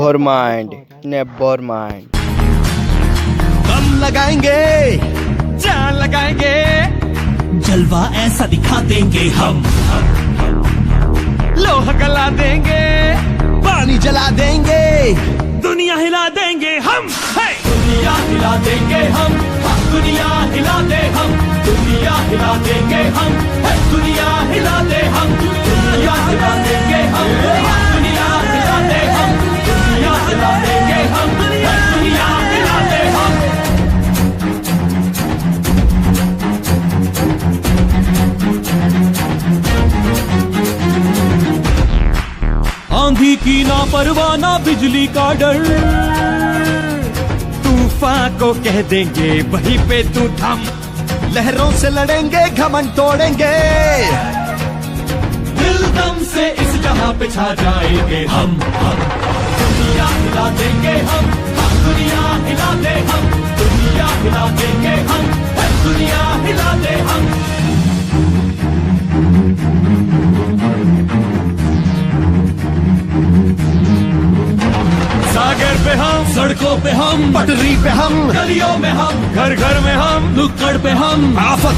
Never mind, never mind. दम लगाएंगे, जान लगाएंगे, जलवा ऐसा दिखा देंगे हम, लोहा गला देंगे, पानी जला देंगे, दुनिया हिला देंगे हम। दुनिया हिला देंगे हम, दुनिया हिला दे हम, दुनिया हिला देंगे हम, दुनिया हिला दे हम, दुनिया हिला देंगे हम, दुनिया हिला दे हम, दुनिया हिला देंगे हम, दुनिया हिला दे हम। आंधी की ना परवाह ना बिजली का डर, तूफान को कह देंगे वहीं पे तू थम, लहरों से लड़ेंगे, घमंड तोड़ेंगे, दिल दम से इस जहां पे छा जाएंगे हम। दुनिया हिला देंगे हम, दुनिया हिला दे हम, दुनिया हिला देंगे हम, दुनिया हिला दे हम। सागर पे हम, सड़कों पे हम, पटरी पे हम, गलियों में हम, घर घर में हम, नुक्कड़ पे हम, आफत